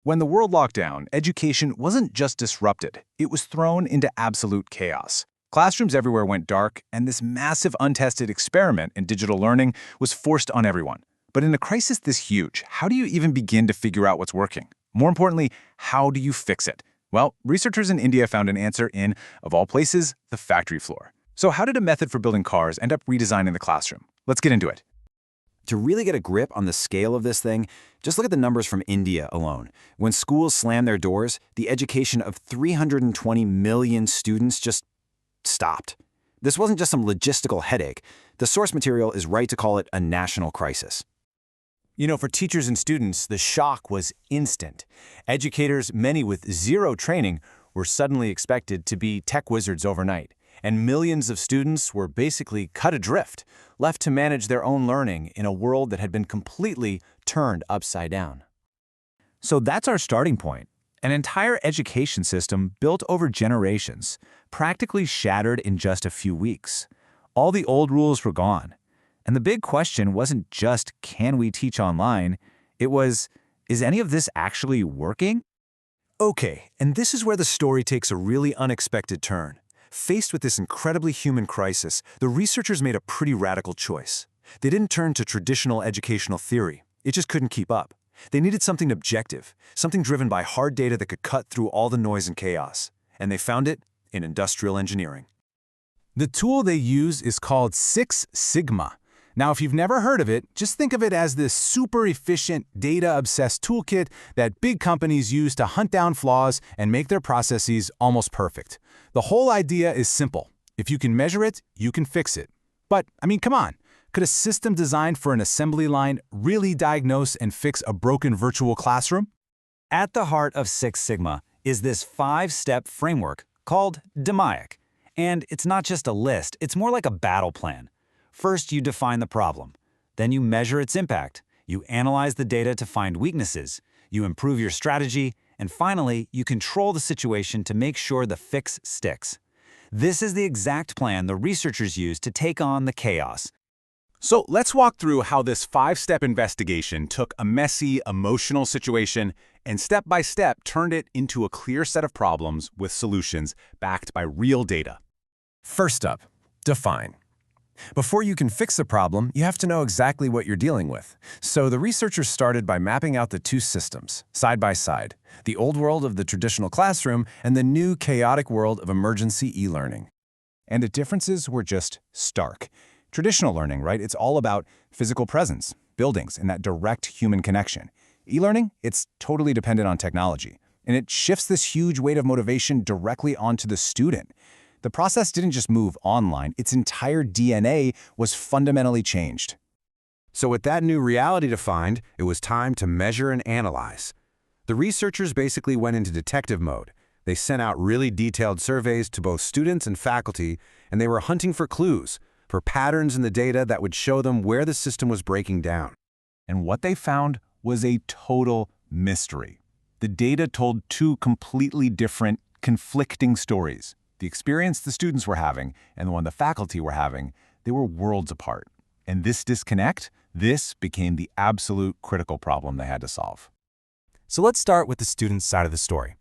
When the world locked down, education wasn't just disrupted, it was thrown into absolute chaos. Classrooms everywhere went dark, and this massive untested experiment in digital learning was forced on everyone. But in a crisis this huge, how do you even begin to figure out what's working? More importantly, how do you fix it? Well, researchers in India found an answer in, of all places, the factory floor. So how did a method for building cars end up redesigning the classroom? Let's get into it. To really get a grip on the scale of this thing, just look at the numbers from India alone. When schools slammed their doors, the education of 320 million students just stopped. This wasn't just some logistical headache. The source material is right to call it a national crisis. For teachers and students, the shock was instant. Educators, many with zero training, were suddenly expected to be tech wizards overnight. And millions of students were basically cut adrift, left to manage their own learning in a world that had been completely turned upside down. So that's our starting point. An entire education system built over generations, practically shattered in just a few weeks. All the old rules were gone. And the big question wasn't just, can we teach online? It was, is any of this actually working? Okay, and this is where the story takes a really unexpected turn. Faced with this incredibly human crisis, the researchers made a pretty radical choice. They didn't turn to traditional educational theory. It just couldn't keep up. They needed something objective, something driven by hard data that could cut through all the noise and chaos. And they found it in industrial engineering. The tool they use is called Six Sigma. Now, if you've never heard of it, just think of it as this super efficient, data-obsessed toolkit that big companies use to hunt down flaws and make their processes almost perfect. The whole idea is simple. If you can measure it, you can fix it. But, come on. Could a system designed for an assembly line really diagnose and fix a broken virtual classroom? At the heart of Six Sigma is this 5-step framework called DMAIC. And it's not just a list, it's more like a battle plan. First, you define the problem. Then you measure its impact. You analyze the data to find weaknesses. You improve your strategy. And finally, you control the situation to make sure the fix sticks. This is the exact plan the researchers used to take on the chaos. So let's walk through how this 5-step investigation took a messy, emotional situation and step by step turned it into a clear set of problems with solutions backed by real data. First up, define. Before you can fix the problem, you have to know exactly what you're dealing with. So the researchers started by mapping out the two systems, side by side, the old world of the traditional classroom and the new chaotic world of emergency e-learning. And the differences were just stark. Traditional learning, right? It's all about physical presence, buildings, and that direct human connection. E-learning, it's totally dependent on technology, and it shifts this huge weight of motivation directly onto the student. The process didn't just move online, its entire DNA was fundamentally changed. So with that new reality defined, it was time to measure and analyze. The researchers basically went into detective mode. They sent out really detailed surveys to both students and faculty, and they were hunting for clues, for patterns in the data that would show them where the system was breaking down. And what they found was a total mystery. The data told two completely different, conflicting stories. The experience the students were having and the one the faculty were having, they were worlds apart. And this disconnect, this became the absolute critical problem they had to solve. So let's start with the students' side of the story.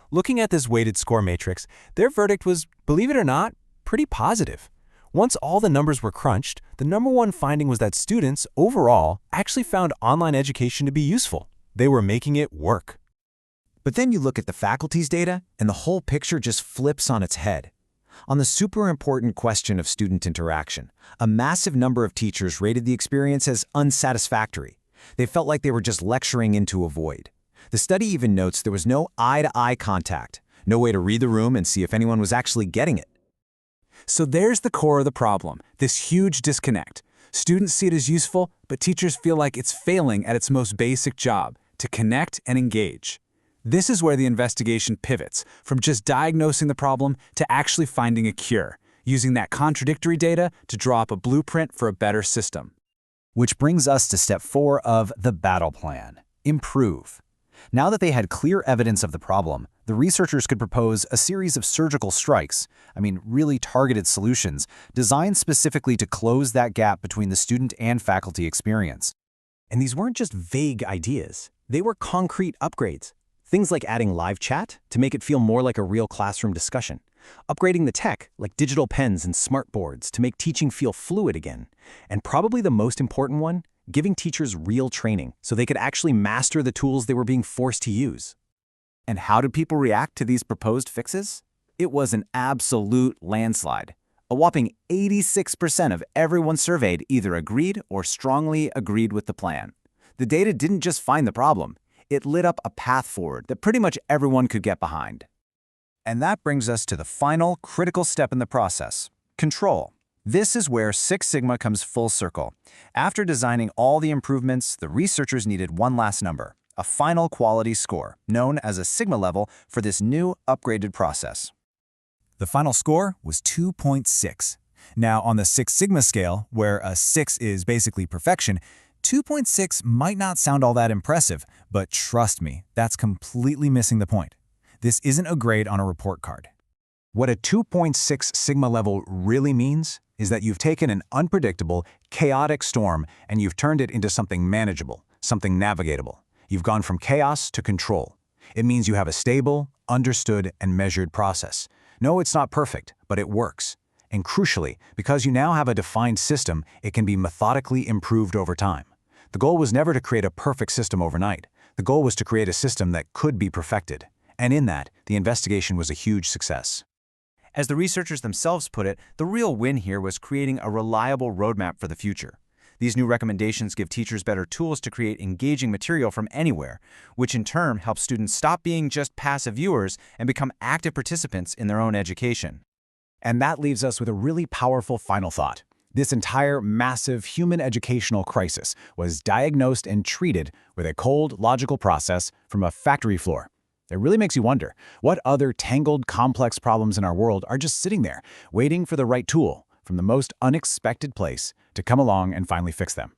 Looking at this weighted score matrix, their verdict was, believe it or not, pretty positive. Once all the numbers were crunched, the number one finding was that students, overall, actually found online education to be useful. They were making it work. But then you look at the faculty's data, and the whole picture just flips on its head. On the super important question of student interaction, a massive number of teachers rated the experience as unsatisfactory. They felt like they were just lecturing into a void. The study even notes there was no eye-to-eye contact, no way to read the room and see if anyone was actually getting it. So there's the core of the problem, this huge disconnect. Students see it as useful, but teachers feel like it's failing at its most basic job, to connect and engage. This is where the investigation pivots, from just diagnosing the problem to actually finding a cure, using that contradictory data to draw up a blueprint for a better system. Which brings us to step 4 of the battle plan, improve. Now that they had clear evidence of the problem, the researchers could propose a series of surgical strikes, really targeted solutions, designed specifically to close that gap between the student and faculty experience. And these weren't just vague ideas. They were concrete upgrades. Things like adding live chat to make it feel more like a real classroom discussion. Upgrading the tech, like digital pens and smart boards, to make teaching feel fluid again. And probably the most important one, giving teachers real training so they could actually master the tools they were being forced to use. And how did people react to these proposed fixes? It was an absolute landslide. A whopping 86% of everyone surveyed either agreed or strongly agreed with the plan. The data didn't just find the problem, it lit up a path forward that pretty much everyone could get behind. And that brings us to the final critical step in the process: control. This is where Six Sigma comes full circle. After designing all the improvements, the researchers needed one last number, a final quality score, known as a Sigma level for this new upgraded process. The final score was 2.6. Now, on the Six Sigma scale, where a 6 is basically perfection, 2.6 might not sound all that impressive, but trust me, that's completely missing the point. This isn't a grade on a report card. What a 2.6 Sigma level really means is that you've taken an unpredictable, chaotic storm and you've turned it into something manageable, something navigatable. You've gone from chaos to control. It means you have a stable, understood, and measured process. No, it's not perfect, but it works. And crucially, because you now have a defined system, it can be methodically improved over time. The goal was never to create a perfect system overnight. The goal was to create a system that could be perfected. And in that, the investigation was a huge success. As the researchers themselves put it, the real win here was creating a reliable roadmap for the future. These new recommendations give teachers better tools to create engaging material from anywhere, which in turn helps students stop being just passive viewers and become active participants in their own education. And that leaves us with a really powerful final thought. This entire massive human educational crisis was diagnosed and treated with a cold, logical process from a factory floor. It really makes you wonder, what other tangled, complex problems in our world are just sitting there, waiting for the right tool from the most unexpected place to come along and finally fix them?